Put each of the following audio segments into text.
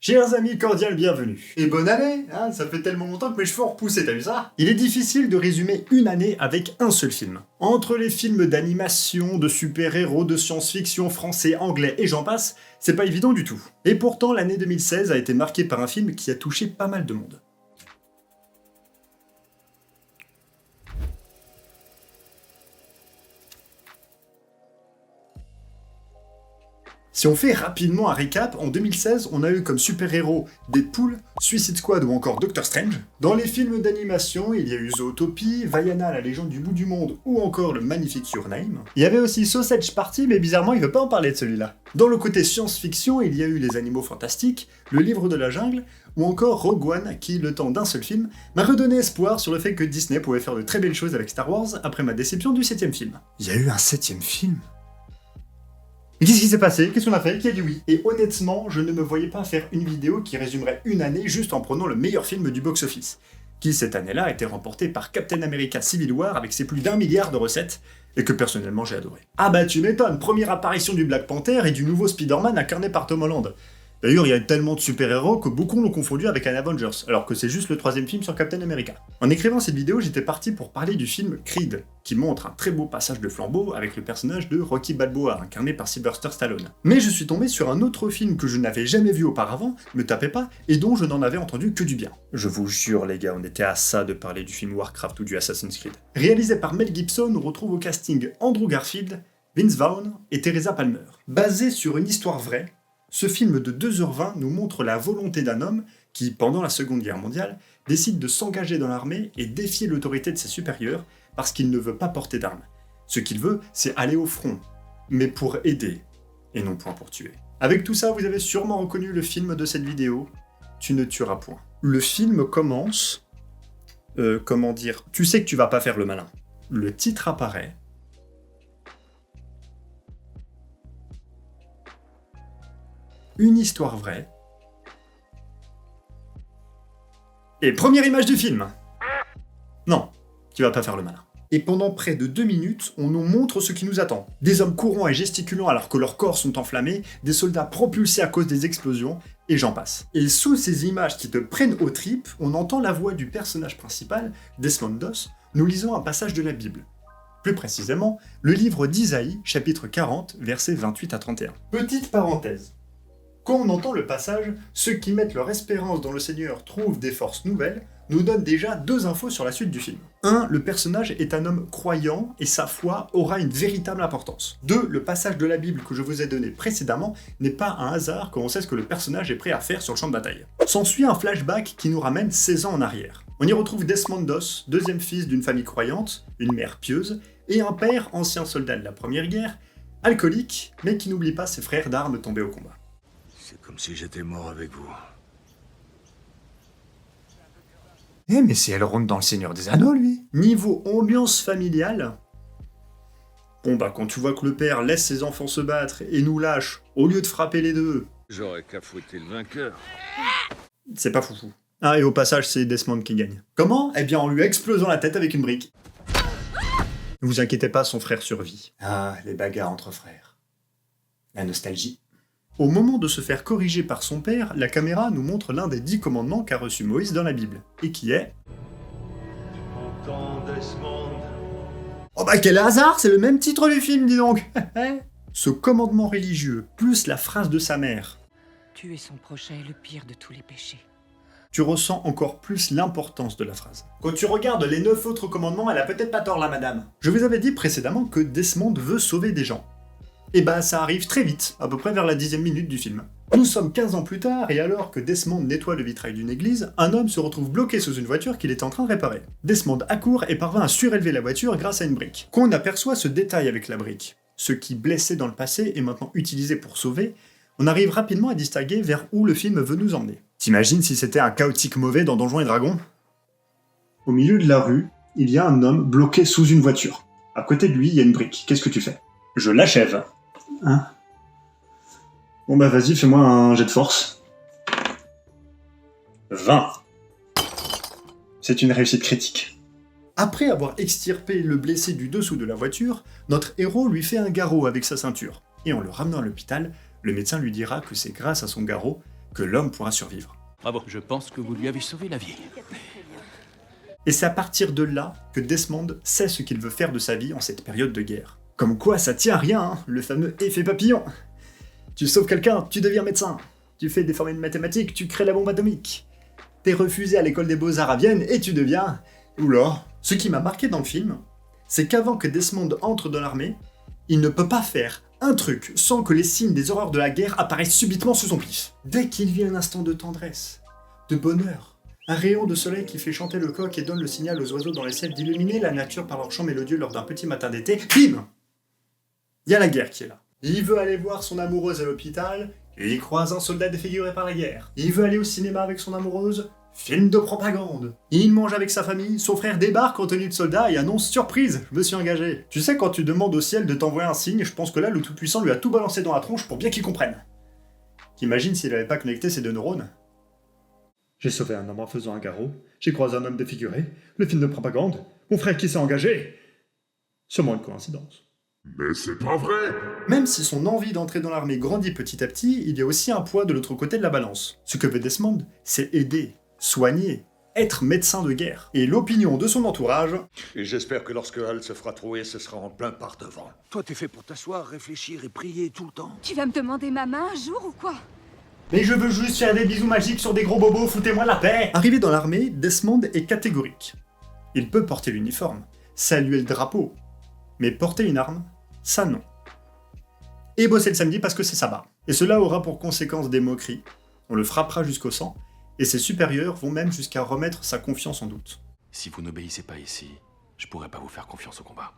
Chers amis, cordial bienvenue. Et bonne année, hein, ça fait tellement longtemps que mes cheveux ont repoussé, t'as vu ça? Il est difficile de résumer une année avec un seul film. Entre les films d'animation, de super-héros, de science-fiction, français, anglais et j'en passe, c'est pas évident du tout. Et pourtant, l'année 2016 a été marquée par un film qui a touché pas mal de monde. Si on fait rapidement un récap, en 2016, on a eu comme super-héros Deadpool, Suicide Squad ou encore Doctor Strange. Dans les films d'animation, il y a eu Zootopie, Vaiana, la légende du bout du monde ou encore le magnifique Your Name. Il y avait aussi Sausage Party, mais bizarrement, il veut pas en parler de celui-là. Dans le côté science-fiction, il y a eu Les Animaux Fantastiques, Le Livre de la Jungle ou encore Rogue One qui, le temps d'un seul film, m'a redonné espoir sur le fait que Disney pouvait faire de très belles choses avec Star Wars après ma déception du 7ème film. Il y a eu un 7ème film ? Mais qu'est-ce qui s'est passé? Qu'est-ce qu'on a fait? Qui a dit oui? Et honnêtement, je ne me voyais pas faire une vidéo qui résumerait une année juste en prenant le meilleur film du box-office, qui cette année-là a été remporté par Captain America Civil War avec ses plus d'1 milliard de recettes, et que personnellement j'ai adoré. Ah bah tu m'étonnes, première apparition du Black Panther et du nouveau Spider-Man incarné par Tom Holland. D'ailleurs, il y a tellement de super-héros que beaucoup l'ont confondu avec un Avengers, alors que c'est juste le 3ème film sur Captain America. En écrivant cette vidéo, j'étais parti pour parler du film Creed, qui montre un très beau passage de flambeau avec le personnage de Rocky Balboa, incarné par Sylvester Stallone. Mais je suis tombé sur un autre film que je n'avais jamais vu auparavant, me tapez pas, et dont je n'en avais entendu que du bien. Je vous jure les gars, on était à ça de parler du film Warcraft ou du Assassin's Creed. Réalisé par Mel Gibson, on retrouve au casting Andrew Garfield, Vince Vaughn et Teresa Palmer. Basé sur une histoire vraie, ce film de 2h20 nous montre la volonté d'un homme qui, pendant la Seconde Guerre mondiale, décide de s'engager dans l'armée et défier l'autorité de ses supérieurs parce qu'il ne veut pas porter d'armes. Ce qu'il veut, c'est aller au front, mais pour aider, et non point pour tuer. Avec tout ça, vous avez sûrement reconnu le film de cette vidéo, Tu ne tueras point. Le film commence... comment dire... Tu sais que tu vas pas faire le malin. Le titre apparaît... Une histoire vraie. Et première image du film. Non, tu vas pas faire le malin. Et pendant près de 2 minutes, on nous montre ce qui nous attend. Des hommes courant et gesticulant alors que leurs corps sont enflammés, des soldats propulsés à cause des explosions, et j'en passe. Et sous ces images qui te prennent aux tripes, on entend la voix du personnage principal, Desmond Doss, nous lisant un passage de la Bible. Plus précisément, le livre d'Isaïe, chapitre 40, versets 28 à 31. Petite parenthèse. Quand on entend le passage « Ceux qui mettent leur espérance dans le Seigneur trouvent des forces nouvelles », nous donne déjà 2 infos sur la suite du film. 1. Le personnage est un homme croyant et sa foi aura une véritable importance. 2. Le passage de la Bible que je vous ai donné précédemment n'est pas un hasard quand on sait ce que le personnage est prêt à faire sur le champ de bataille. S'ensuit un flashback qui nous ramène 16 ans en arrière. On y retrouve Desmond Doss, 2e fils d'une famille croyante, une mère pieuse, et un père, ancien soldat de la Première Guerre, alcoolique, mais qui n'oublie pas ses frères d'armes tombés au combat. C'est comme si j'étais mort avec vous. Eh mais c'est Elrond dans le Seigneur des Anneaux, lui. Niveau ambiance familiale... Bon bah quand tu vois que le père laisse ses enfants se battre et nous lâche, au lieu de frapper les deux... J'aurais qu'à fouetter le vainqueur. C'est pas foufou. Ah et au passage c'est Desmond qui gagne. Comment? Eh bien en lui explosant la tête avec une brique. Ne vous inquiétez pas, son frère survit. Ah, les bagarres entre frères. La nostalgie. Au moment de se faire corriger par son père, la caméra nous montre l'un des 10 commandements qu'a reçu Moïse dans la Bible, et qui est... Oh bah quel hasard, c'est le même titre du film, dis donc. Ce commandement religieux, plus la phrase de sa mère... Tuer son prochain est le pire de tous les péchés. Tu ressens encore plus l'importance de la phrase. Quand tu regardes les 9 autres commandements, elle a peut-être pas tort là, madame. Je vous avais dit précédemment que Desmond veut sauver des gens. Et bah ça arrive très vite, à peu près vers la 10e minute du film. Nous sommes 15 ans plus tard, et alors que Desmond nettoie le vitrail d'une église, un homme se retrouve bloqué sous une voiture qu'il est en train de réparer. Desmond accourt et parvint à surélever la voiture grâce à une brique. Quand on aperçoit ce détail avec la brique, ce qui blessait dans le passé est maintenant utilisé pour sauver, on arrive rapidement à distinguer vers où le film veut nous emmener. T'imagines si c'était un chaotique mauvais dans Donjons et Dragons? Au milieu de la rue, il y a un homme bloqué sous une voiture. À côté de lui, il y a une brique. Qu'est-ce que tu fais? Je l'achève. Hein? Bon bah vas-y, fais-moi un jet de force. 20. C'est une réussite critique. Après avoir extirpé le blessé du dessous de la voiture, notre héros lui fait un garrot avec sa ceinture. Et en le ramenant à l'hôpital, le médecin lui dira que c'est grâce à son garrot que l'homme pourra survivre. Bravo, je pense que vous lui avez sauvé la vie. Et c'est à partir de là que Desmond sait ce qu'il veut faire de sa vie en cette période de guerre. Comme quoi ça tient à rien, hein, le fameux effet papillon. Tu sauves quelqu'un, tu deviens médecin. Tu fais des formules mathématiques, tu crées la bombe atomique. T'es refusé à l'école des beaux-arts à Vienne et tu deviens... Oula. Ce qui m'a marqué dans le film, c'est qu'avant que Desmond entre dans l'armée, il ne peut pas faire un truc sans que les signes des horreurs de la guerre apparaissent subitement sous son pif. Dès qu'il vit un instant de tendresse, de bonheur, un rayon de soleil qui fait chanter le coq et donne le signal aux oiseaux dans les ciels d'illuminer la nature par leur chant mélodieux lors d'un petit matin d'été, bim! Il y a la guerre qui est là. Il veut aller voir son amoureuse à l'hôpital, et il croise un soldat défiguré par la guerre. Il veut aller au cinéma avec son amoureuse, film de propagande. Il mange avec sa famille, son frère débarque en tenue de soldat et annonce « Surprise, je me suis engagé ». Tu sais, quand tu demandes au ciel de t'envoyer un signe, je pense que là, le Tout-Puissant lui a tout balancé dans la tronche pour bien qu'il comprenne. T'imagines s'il avait pas connecté ses 2 neurones? J'ai sauvé un homme en faisant un garrot, j'ai croisé un homme défiguré, le film de propagande, mon frère qui s'est engagé. Sûrement une coïncidence. Mais c'est pas vrai! Même si son envie d'entrer dans l'armée grandit petit à petit, il y a aussi un poids de l'autre côté de la balance. Ce que veut Desmond, c'est aider, soigner, être médecin de guerre. Et l'opinion de son entourage... Et j'espère que lorsque Hal se fera trouer, ce sera en plein par-devant. Toi, t'es fait pour t'asseoir, réfléchir et prier tout le temps. Tu vas me demander ma main un jour ou quoi? Mais je veux juste faire des bisous magiques sur des gros bobos, foutez-moi la paix! Arrivé dans l'armée, Desmond est catégorique. Il peut porter l'uniforme, saluer le drapeau, mais porter une arme, ça non. Et bosser le samedi parce que c'est sabbat. Et cela aura pour conséquence des moqueries, on le frappera jusqu'au sang, et ses supérieurs vont même jusqu'à remettre sa confiance en doute. Si vous n'obéissez pas ici, je pourrais pas vous faire confiance au combat.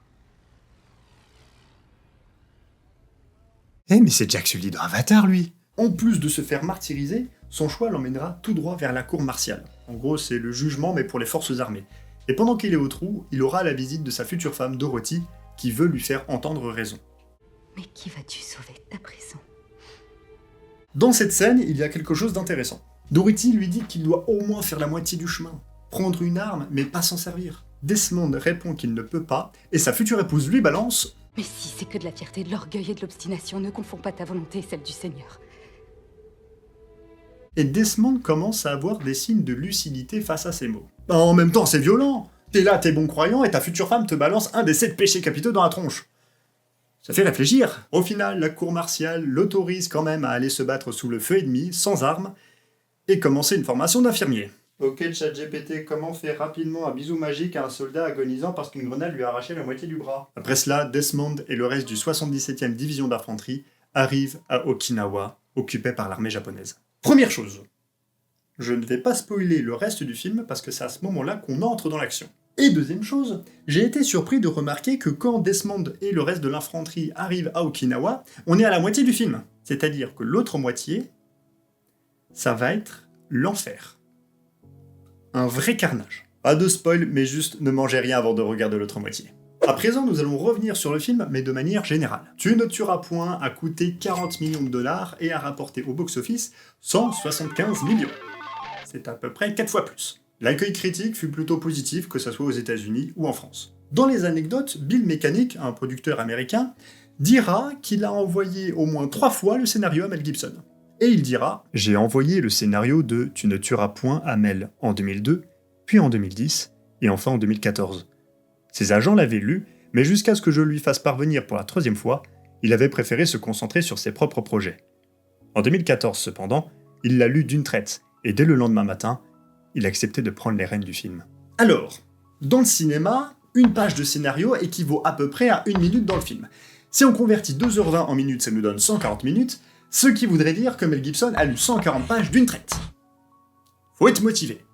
Eh mais c'est Jack Sully dans Avatar, lui! En plus de se faire martyriser, son choix l'emmènera tout droit vers la cour martiale. En gros, c'est le jugement, mais pour les forces armées. Et pendant qu'il est au trou, il aura la visite de sa future femme, Dorothy, qui veut lui faire entendre raison. Mais qui vas-tu sauver à présent? Dans cette scène, il y a quelque chose d'intéressant. Dorothy lui dit qu'il doit au moins faire la moitié du chemin, prendre une arme, mais pas s'en servir. Desmond répond qu'il ne peut pas, et sa future épouse lui balance « Mais si c'est que de la fierté, de l'orgueil et de l'obstination, ne confonds pas ta volonté et celle du Seigneur. » Et Desmond commence à avoir des signes de lucidité face à ces mots. En même temps, c'est violent. T'es là, t'es bon croyant, et ta future femme te balance un des 7 péchés capitaux dans la tronche. Ça fait réfléchir. Au final, la cour martiale l'autorise quand même à aller se battre sous le feu ennemi, sans armes, et commencer une formation d'infirmier. Ok, ChatGPT, comment faire rapidement un bisou magique à un soldat agonisant parce qu'une grenade lui a arraché la moitié du bras? Après cela, Desmond et le reste du 77e division d'infanterie arrivent à Okinawa, occupé par l'armée japonaise. Première chose, je ne vais pas spoiler le reste du film parce que c'est à ce moment-là qu'on entre dans l'action. Et deuxième chose, j'ai été surpris de remarquer que quand Desmond et le reste de l'infanterie arrivent à Okinawa, on est à la moitié du film. C'est-à-dire que l'autre moitié, ça va être l'enfer. Un vrai carnage. Pas de spoil, mais juste ne mangez rien avant de regarder l'autre moitié. À présent, nous allons revenir sur le film, mais de manière générale. Tu ne tueras point a coûté 40 millions de dollars et a rapporté au box-office 175 millions. C'est à peu près 4 fois plus. L'accueil critique fut plutôt positif, que ce soit aux États-Unis ou en France. Dans les anecdotes, Bill Mechanic, un producteur américain, dira qu'il a envoyé au moins 3 fois le scénario à Mel Gibson. Et il dira « J'ai envoyé le scénario de Tu ne tueras point à Mel en 2002, puis en 2010, et enfin en 2014. Ses agents l'avaient lu, mais jusqu'à ce que je lui fasse parvenir pour la 3e fois, il avait préféré se concentrer sur ses propres projets. En 2014 cependant, il l'a lu d'une traite, et dès le lendemain matin, il acceptait de prendre les rênes du film. Alors, dans le cinéma, une page de scénario équivaut à peu près à 1 minute dans le film. Si on convertit 2h20 en minutes, ça nous donne 140 minutes, ce qui voudrait dire que Mel Gibson a lu 140 pages d'une traite. Faut être motivé.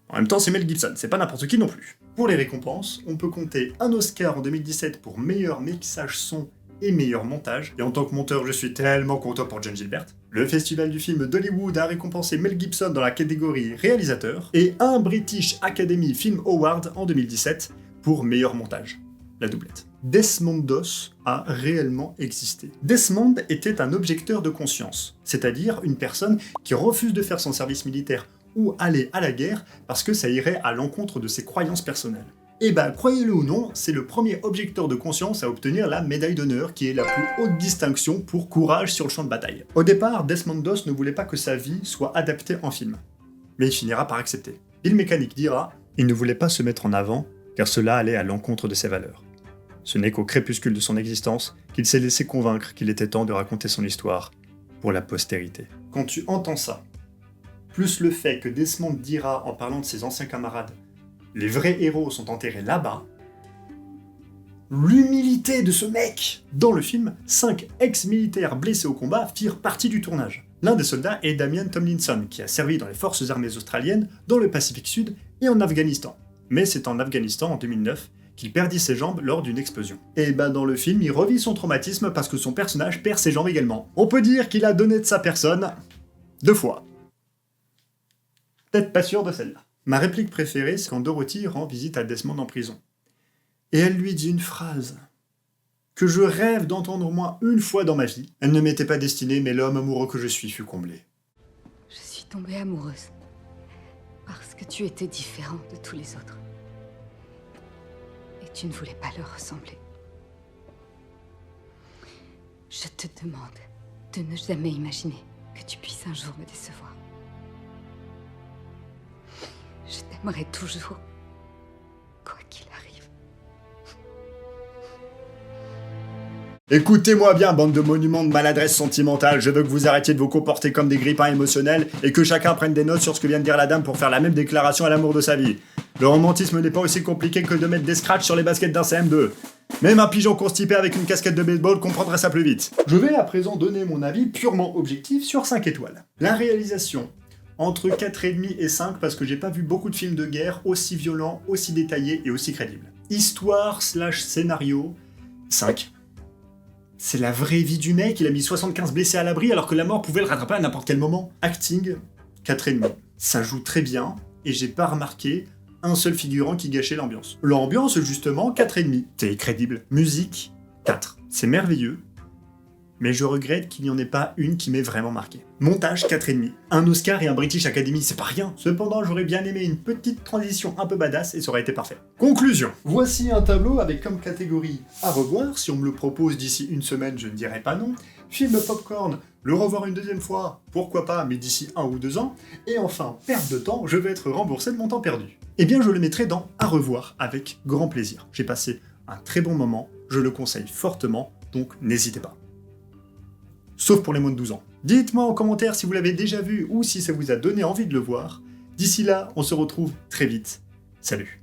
En même temps, c'est Mel Gibson, c'est pas n'importe qui non plus. Pour les récompenses, on peut compter un Oscar en 2017 pour meilleur mixage son et meilleur montage, et en tant que monteur, je suis tellement content pour John Gilbert. Le festival du film d'Hollywood a récompensé Mel Gibson dans la catégorie réalisateur, et un British Academy Film Award en 2017 pour meilleur montage. La doublette. Desmond Doss a réellement existé. Desmond était un objecteur de conscience, c'est-à-dire une personne qui refuse de faire son service militaire ou aller à la guerre parce que ça irait à l'encontre de ses croyances personnelles. Et bah, croyez-le ou non, c'est le premier objecteur de conscience à obtenir la médaille d'honneur, qui est la plus haute distinction pour courage sur le champ de bataille. Au départ, Desmond Doss ne voulait pas que sa vie soit adaptée en film. Mais il finira par accepter. Bill Mechanic dira « Il ne voulait pas se mettre en avant, car cela allait à l'encontre de ses valeurs. Ce n'est qu'au crépuscule de son existence qu'il s'est laissé convaincre qu'il était temps de raconter son histoire pour la postérité. » Quand tu entends ça, plus le fait que Desmond dira en parlant de ses anciens camarades « Les vrais héros sont enterrés là-bas », l'humilité de ce mec! Dans le film, 5 ex-militaires blessés au combat firent partie du tournage. L'un des soldats est Damian Tomlinson, qui a servi dans les forces armées australiennes, dans le Pacifique Sud et en Afghanistan. Mais c'est en Afghanistan, en 2009, qu'il perdit ses jambes lors d'une explosion. Et bah dans le film, il revit son traumatisme parce que son personnage perd ses jambes également. On peut dire qu'il a donné de sa personne 2 fois. Peut-être pas sûr de celle-là. Ma réplique préférée, c'est quand Dorothy rend visite à Desmond en prison. Et elle lui dit une phrase que je rêve d'entendre au moins une fois dans ma vie. Elle ne m'était pas destinée, mais l'homme amoureux que je suis fut comblé. Je suis tombée amoureuse. Parce que tu étais différent de tous les autres. Et tu ne voulais pas leur ressembler. Je te demande de ne jamais imaginer que tu puisses un jour me décevoir. Je t'aimerai toujours, quoi qu'il arrive. Écoutez-moi bien, bande de monuments de maladresse sentimentale, je veux que vous arrêtiez de vous comporter comme des grippins émotionnels et que chacun prenne des notes sur ce que vient de dire la dame pour faire la même déclaration à l'amour de sa vie. Le romantisme n'est pas aussi compliqué que de mettre des scratchs sur les baskets d'un CM2. Même un pigeon constipé avec une casquette de baseball comprendrait ça plus vite. Je vais à présent donner mon avis purement objectif sur 5 étoiles. La réalisation, entre 4,5 et 5 parce que j'ai pas vu beaucoup de films de guerre aussi violents, aussi détaillés et aussi crédibles. Histoire / scénario, 5. C'est la vraie vie du mec, il a mis 75 blessés à l'abri alors que la mort pouvait le rattraper à n'importe quel moment. Acting, 4,5. Ça joue très bien, et j'ai pas remarqué un seul figurant qui gâchait l'ambiance. L'ambiance, justement, 4,5. C'est crédible. Musique, 4. C'est merveilleux, mais je regrette qu'il n'y en ait pas une qui m'ait vraiment marqué. Montage, 4,5. Un Oscar et un British Academy, c'est pas rien. Cependant, j'aurais bien aimé une petite transition un peu badass et ça aurait été parfait. Conclusion. Voici un tableau avec comme catégorie à revoir. Si on me le propose d'ici une semaine, je ne dirai pas non. Film popcorn, le revoir une deuxième fois, pourquoi pas, mais d'ici 1 ou 2 ans. Et enfin, perte de temps, je vais être remboursé de mon temps perdu. Eh bien, je le mettrai dans à revoir avec grand plaisir. J'ai passé un très bon moment, je le conseille fortement, donc n'hésitez pas. Sauf pour les moins de 12 ans. Dites-moi en commentaire si vous l'avez déjà vu ou si ça vous a donné envie de le voir. D'ici là, on se retrouve très vite. Salut.